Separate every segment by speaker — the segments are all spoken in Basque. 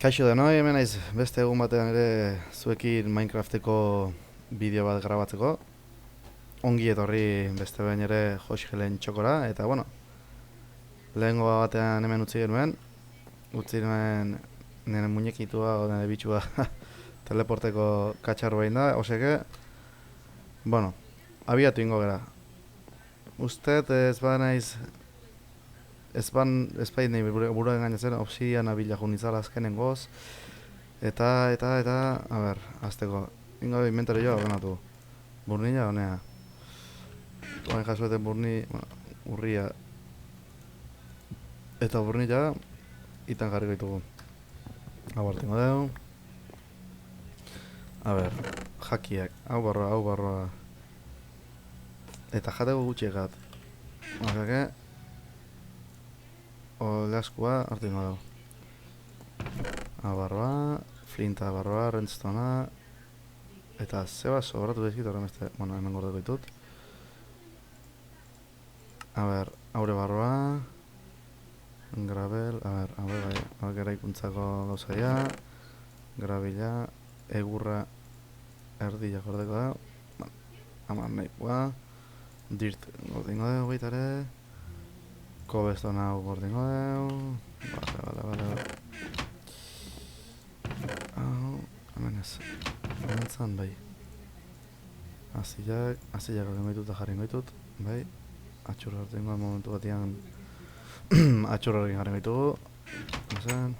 Speaker 1: Kaixo denoi, hemen naiz beste egun batean ere zuekin Minecrafteko bideo bat grabatzeko. Ongi etorri beste behin ere Joxgelen txokora, eta bueno, lehengo batean hemen utzi nuen nire muñekitua o nire bitxua teleporteko katxarro behin da, oseke, bueno, abiatu ingo gara. Usted ez ba naiz, ez bai nahi buruan gainatzen obsidiana bila junizala azkenengoz, eta, a ber, azteko, ingo inventari joa ordenatu. Burnilla honea. Oain jasueten bueno, urria eta burnilla itan jarriko ditugu. Hau hartingo dugu. A ber, jakiak, hau barroa. Eta jateko gutxiekat. Osake, oleaskua hartingo dugu. Hau barroa, flinta barroa, redstona. Eta zeba sobratu dizkit horren beste, bueno, hemen gordeko ditut. A ber, haure barroa. Gravel, a ber, bai, garaikuntzako gauzaia. Gravila, egurra, erdila gordeko da. Bueno, hamar nahikoa. Dirt gordingo dugu baitare. Cobblestone hau gordingo dugu. Bale. Hau, hemen ez. Hemen zan, bai. Azilak gordingo ditut eta jarringo ditut, bai. Atxurra hartengo momentu batian atxurra egin jarringo ditugu. Ezen.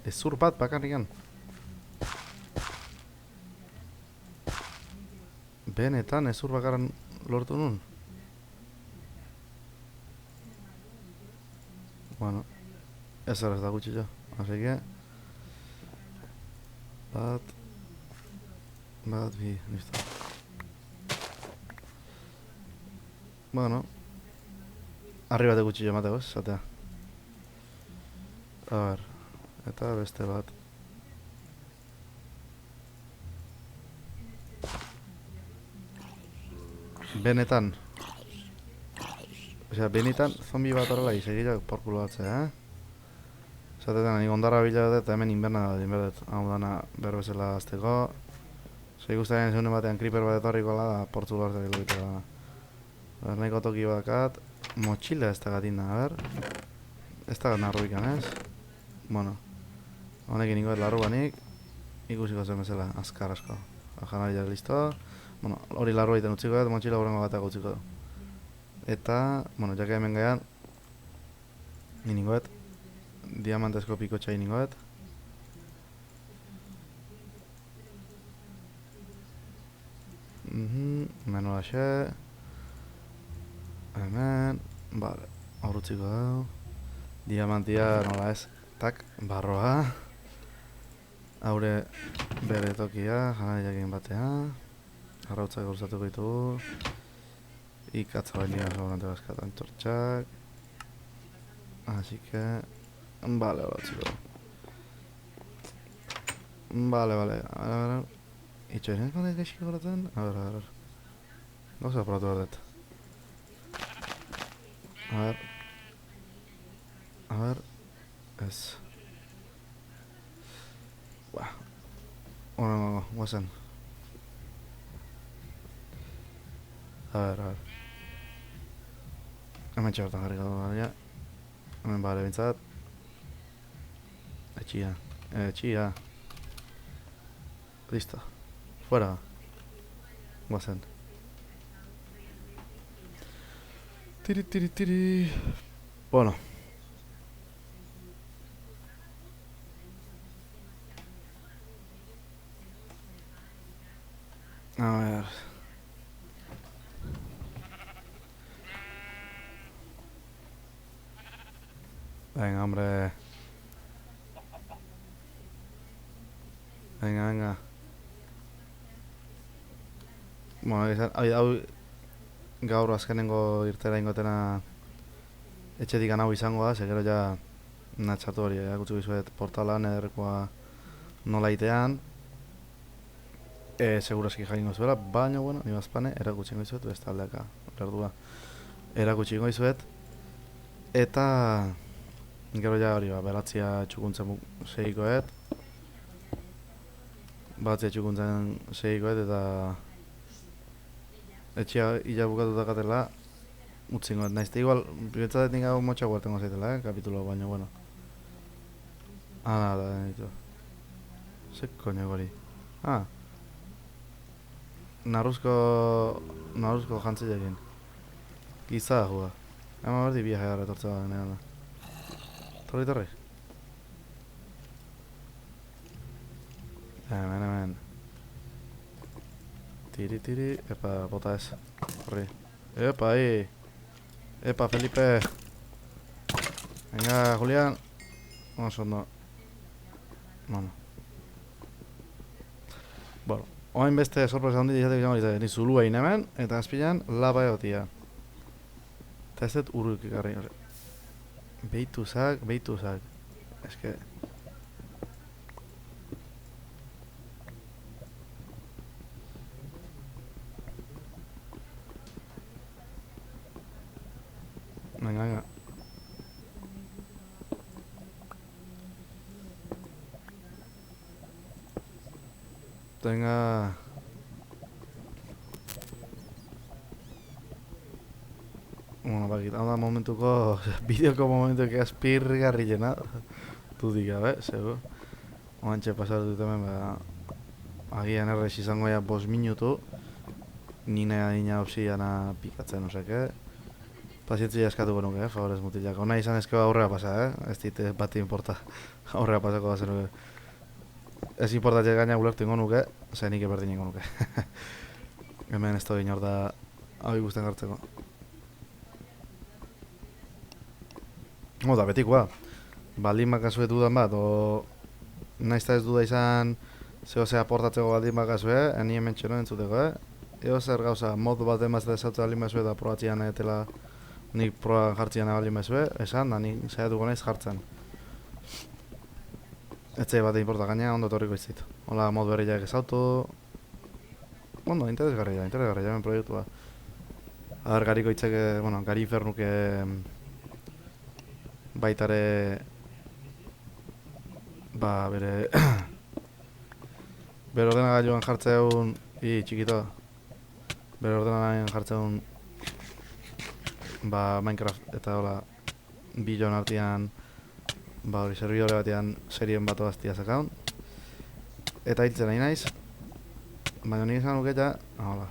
Speaker 1: Ezur bat bakarrikan. Benetan ezur bakarran lortu nun. Bueno, ez da gutxi jo. Así que bat, bi, listo. Bueno, arriba de gutxi jo mateko, esatea. A ber, eta beste bat. Benetan. Osea, benetan zombi bat horrela izegilak porkulo batzea, Zatetan, nik ondarra bila dut eta hemen inberna dut. Hau dana berbezela azteko. Ikustaren zeunen batean creeper bat etorriko da, portzu lartek eluditu da. Nahiko toki bakat. Motxila ez da gatin da, a ber. Ez da narruikan, ez? Bueno. Honekin ingo dut larruanik. Ikusiko zen bezala, azkar asko. Janari jare listo. Bueno, hori larru egiten utziko dut, motxila horrengo batak utziko du. Eta, bueno, jake hemen gaian. Ningo dut. Diamantezko pikotxa iningo dut. Menu haxe. Hemen. Bale, horretziko dugu. Diamantia nola ez. Tak, barroa. Haure bere tokia, janariak egin batean. Arrautzak gauzatuko ditugu. Ikatza baina sobrante bazkatan txortxak. Así que... Vale, batziko. Vale. A ver. Itxoinen kondet gaixik goratzen? A ver. Gauza probatu behar dut. A ver. Ez. Horrengo, guazen. A ver. Hemen txabertan garriko gara. Hemen bale bintzat. Etxia. Listo. Fuera. Guazen. Tiri. Bueno. A ver. Venga, hombre. Venga. Bueno, hau gaur azkenengo irtera ingotena etxetik hau izango da, segero ja natxatu hori, gutxu bizuet portalan ederrekoa nola itean. Segurazki jakingo zuela, baina, bueno, ni bazpane, erakutsingo izuet, beste aldeaka, berdua, erakutsingo izuet. Eta, Gero ja hori, beratzia txukuntzen segikoet. Batzia txukuntzen segikoet eta etxea illa bukatuta katela utzingoet. Naizte igual, bietzatet nik hau motxa guartengo zaitela, kapitulo, baina bueno. Hala, ditu. Ze koño gori. Naruzko jantzilekin. Giza da juga. Ema berdi biaje gara etortza da denean da. Torri. Hemen. Tiri, epa, bota ez. Horri. Epa, Epa, Felipe. Venga, Julián. Vamos ondo. Bueno. Oain beste sorpresa handi dizatek izango dizatek. Ni zulua hemen, eta azpilan laba egotia. Eta ez dut uruk ikarri. Beituzak. Eske... Venga. Venga. Bueno, bakit, hau da momentuko, bideoko momentuko azpirgarri jena. Dudik gabe, segur. Oantxe pasatu dut hemen, agian errez izango ya 5 minutu. Nine adina obsidiana pikatzen, osake. Pazientzia eskatuko nuke, favorez mutilak. Ona izan ezkeo aurrera pasa, ez dit bati importa. Aurrera pasako da zen nuke. Ez importatxe gaina ulertu ingo nuke, zer nik eberdin ingo nuke. Hemen ez da inor da hau ikusten gartzeko. Da, betikoa. Baldin bakazue dudan bat, o... Naizta ez duda izan zeo ze aportatzeko baldin bakazue, eni hemen txeno entzuteko, Eo zer gauza, mod bat emazte esautza baldin bazue eta probatzean etela nik proban jartzean baldin bazue, esan, da nik saiatuko naiz jartzen. Etxe bat inporta gaina, ondo torriko izit. Hola, mod berriak ezautu... Ondo, interesgarria hemen proiektua. Aber, gariko itzeke, bueno, gari infernuke... Baitare... bere... bere ordenagailuan jartzeun... txikito. Bere ordenagailuan jartzeun... Minecraft eta hola... Bilon artean... hori, servidore batean serien bat odaztia zakaun. Eta hiltzen nahi naiz. Baina nik esan nuketa... hola.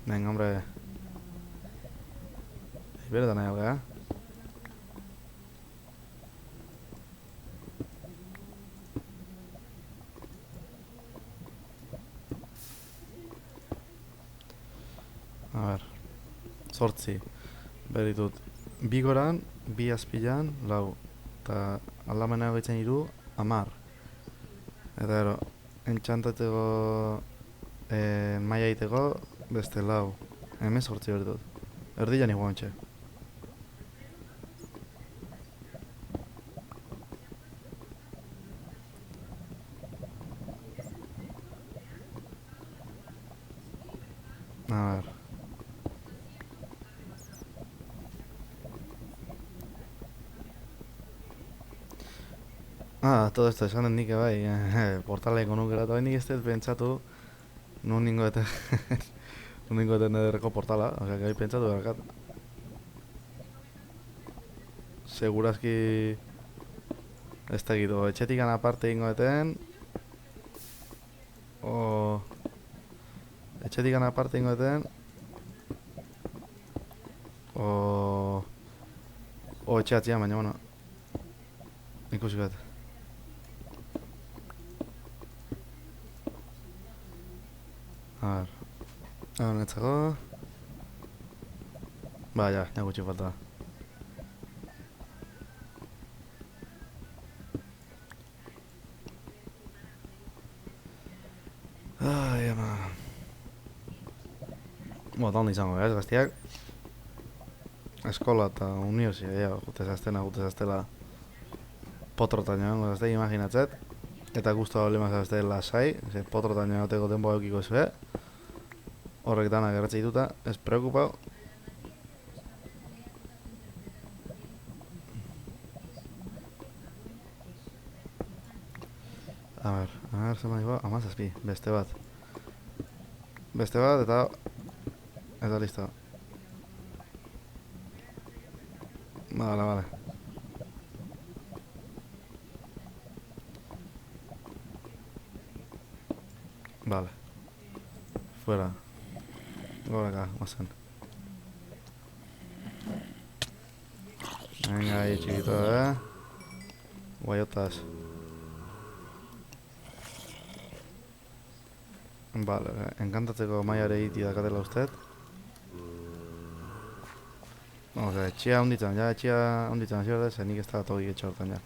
Speaker 1: Venga, hombre... Beretan nahi alga, A ber... 8. Beritut... 2 goran, 2 azpilan, 4. Eta aldamena egiten 3, 10. Eta ero, entxantateko... maia egiteko, beste 4. Hemen 8 beritut. Erdian iguan txe. A ver... todo esto esan nik bai, portaleko nukera, eta nik ez dut pentsatu nun ningo eten ederreko portala, osea, gai pentsatu berkat. Segurazki ez da egitu, etxetikan aparte ingo eten o... etxetikan aparte ingo eten o etxeatzean, baina, bueno, ikusiko dut. A ver, hau netzako. Ja gutxi falta. Ai, ama. Da ondo izango, ez, gaztiak. Eskola eta universia, gute zaztela potrotan joan, gazteak imaginatzet. Eta guztua olema zazte lasai, potrotan joan goteko denboa eukiko zue. Horrek danak erratzea dituta, ez preokupau. zer maniko, amazazpi, beste bat. Beste bat, eta listo. Vale. Vale. Fuera. Goraka, guazen. Venga ahí, chiquito, Guayotas. Vale, enkantatzeko maiare iti dakatela usted. Etxea hunditzen, hasi berdez, nik ez da togik etxe hortan, ja.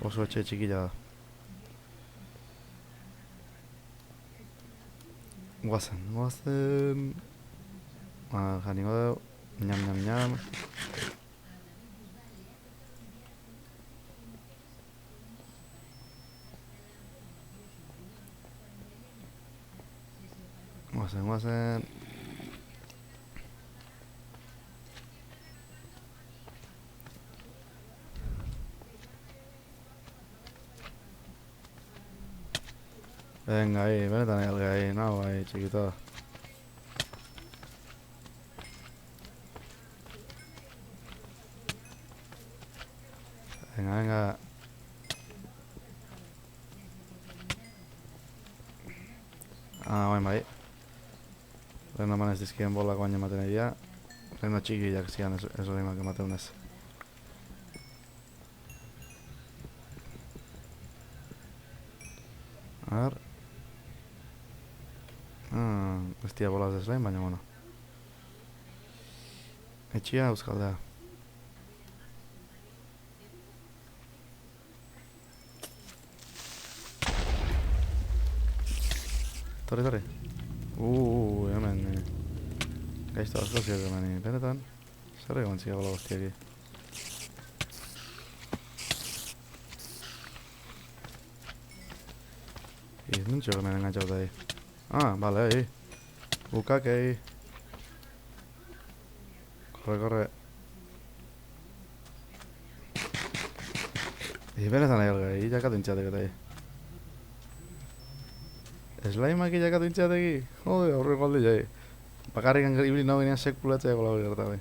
Speaker 1: Oso etxe txikila da. Guazen. Janiko deu. Ñam. Guazen. Venga ahí, benetan elga ahí, nago ahí, chiquito. Venga. Bai. Lehen eman ez dizkien bolak baina ematen egia. Lehen txikiak zian ez hori emak ematen ez. Ez tia bolaz ez lehen, baina bueno. Etxia euskaldea. Torri. Hemen. Gaizto asko ziak hemen, benetan. Zer egon ziak bola guztiak. Nuntxo hemen engantzatu da. Vale, ahí. Bukak, ahí. Corre. Benetan nahi alga, jakatu intxatek eta. Slaimak jakatu intxateki? Jode, aurreko aldi jai. Bakarrikan ibili nago ginean sekulatzea gola hori gerta bai.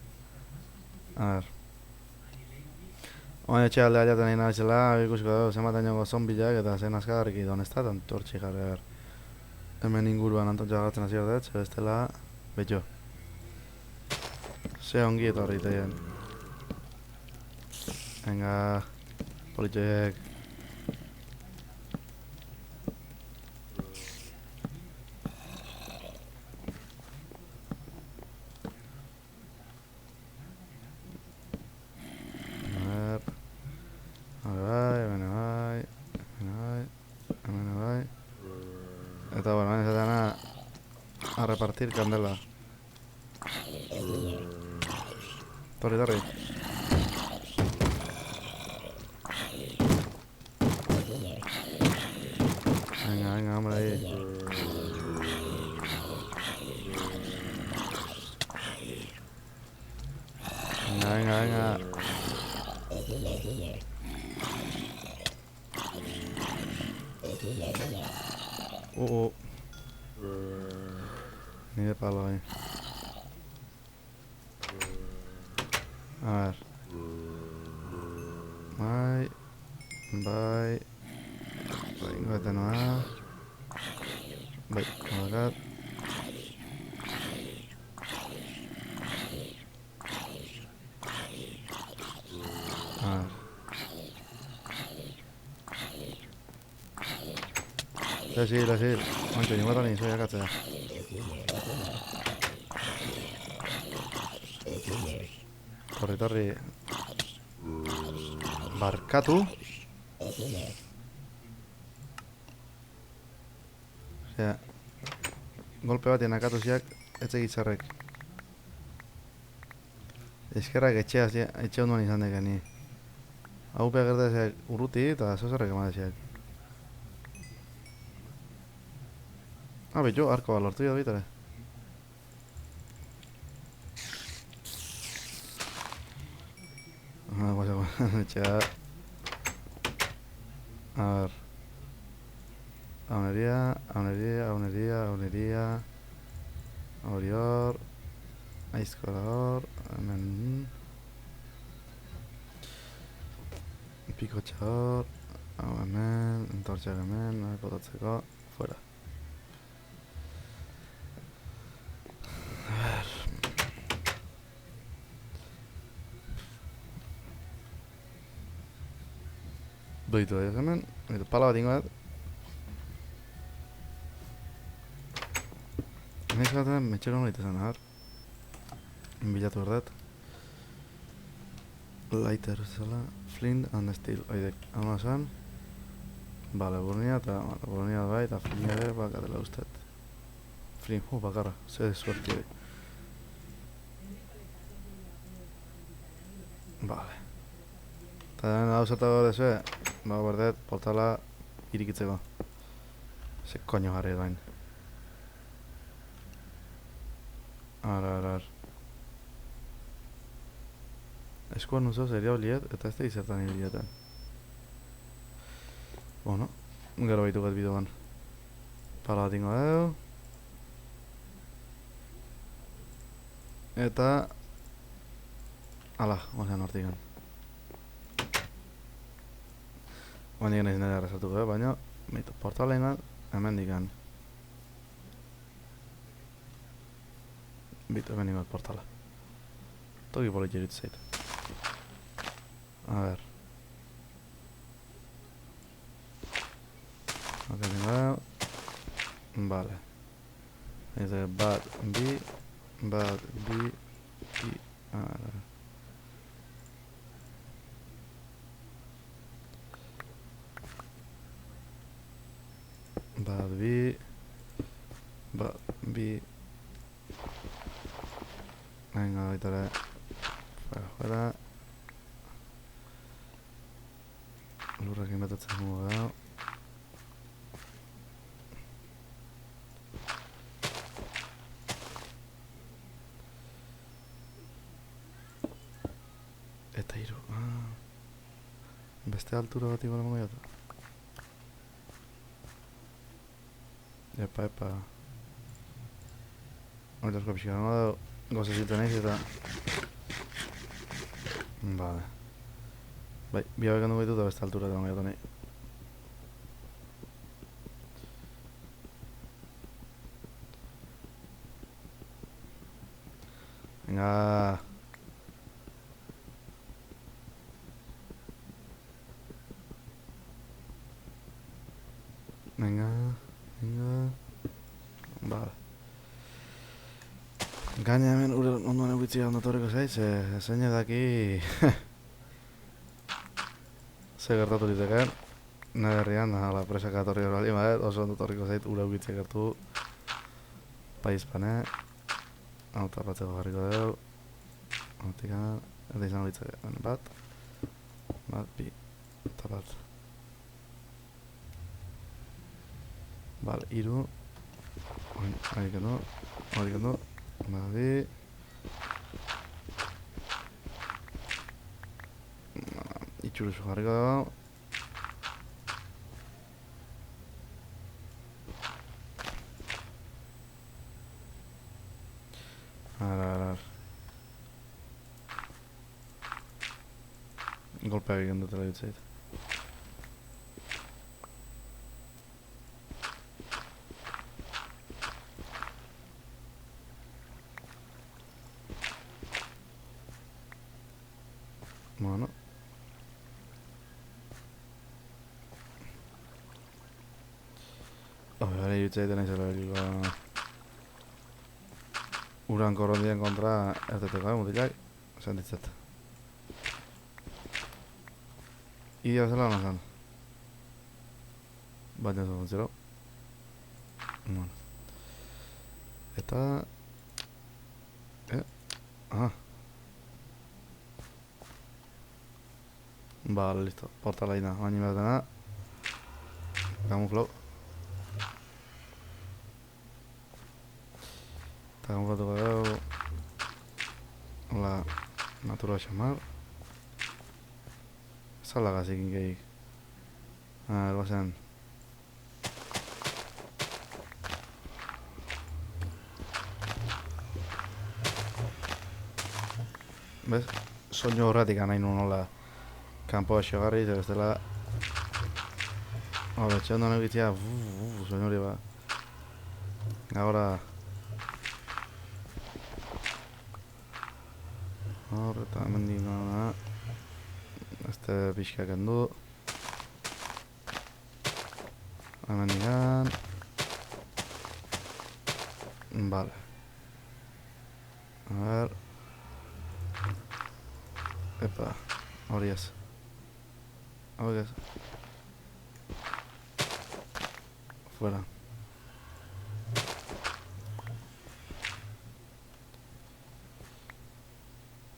Speaker 1: Oin etxe aldea jaten nahi nabizela, ikusiko dugu zenbat ainongo zombiak eta zen azkadarrik idon ez da, tan tortxi jarri. Hemen inguruan antontxa gartzen hasi berdet, zer bestela, betxo. Ze ongi eta horri iteien. Venga, politxoiek. Eta bueno, ez dena a repartir candela. Torri. Venga, hombre ahí. Venga. Ni de palo ahí. A ver. Bai. Venga, no. Bai, colgat. Lasil. Ointxo, ninguatan egin zoiak atzea. Torri. Barkatu. Osea, golpe batien akatu ziak etxegitzarrek. Eskerrak etxe onduan izan dekeni. Hau pegerda ziak urruti eta zozarrek emate ziak. Betxo, arko balortu da bitare. Guaxa, etxea. A ver. Hauneria. Hori hor. Aizkora hor. Hemen. Pikotxa hor. Hau hemen. Entortxak hemen. Botatzeko. Fuera. Beitu da hemen. Pala bat ingo dut. Naiz gaten metxero nolite zen, har. Bilatu berdet. Lighter zela. Flint and steel. Oidek, hau zen. Bale, burnia eta burnia bai eta flint ere bakatela ustet. Flint, bakarra. Ze suerti ere. Bale. Eta hemen hau zertago desue, bago berdet, portala irikitzeko. Ze koño jarri bain. Ar. Eskuan nuzo zeria oliet, eta ez da izertan ibilietan. Bueno, gero baitu bat bideoan. Pala bat ingo edo. Eta... Ala, ozean hortikan. Baina naiz nire errezatuko, baina... Portaleina hemen dikan. Bitu hemen ingot portala. Toki polit jiritu zait. A ver. Ok, tengo... Vale. Dice bad B, y... A ver. Bad B. Venga, ahorita fuera. Lurrekin batatzen mugu da. Eta hiru. Beste altura bat igual emango jatu. Epa. Horita asko pixka gango da. Goza zilten eiz eta... Vale. Bai, bi hauek handu gaitu eta beste altura emango jatu nahi. Venga. Vale. Gaina hemen ondoan eguitzia ondotorriko zait, zein edaki... Ze gertatu diteken. Nire herrian, ala presaka atorri hori bali, maet, oso ondotorriko zait, ura eguitzia gertu. Paizpane. Hau tapatzeko jarriko dugu. Hortikan, eta izan horitzak, bat, bi, eta bat. Vale, iru. Horikendo. Badi. Itxuruzu jarriko dugu. Arar. Golpea egin dutela ditzait. Bueno. Gara irutzea nahi zela beriko... Uran korrondien kontra erteteko, mutilak, sentitzet. Idia zela hona zen. Baina zuen zero. Bueno. Eta... Aha. Vale, listo. Portala ina, baina behar Camuflau. Eta camuflatuko dugu la natura xamar. Zalagazik inkeik. Gozen. Bez? Soinu horretik nahi nuen nola kanpoa xogarri, zer ez dela... Etxe ondo negitzea, soinu hori ba... Ahora... Hor, eta hemendik nana... Este pixka kendu... Hemendikan... Vale. A ver... Epa, hori ez. Hori ez. Fuera.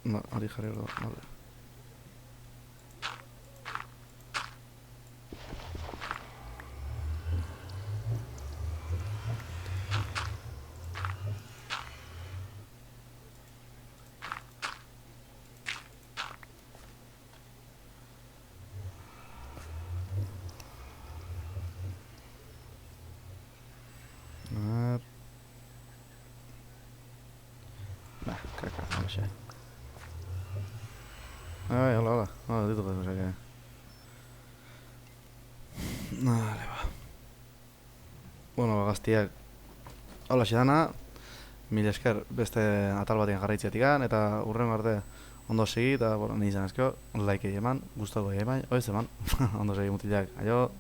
Speaker 1: No, hori jarri hori, vale. Kaka, halaxe. Hola. Hola, ditu gazu, osea. Vale, ba. Bueno, gaztiak. Halaxe dana. Mila esker beste atal batean jarraitzeatikan, eta urren arte ondo segi, eta, bueno, nahi izan ezko, like eman, gustoko eman, oez eman, ondo segi mutilak, aio.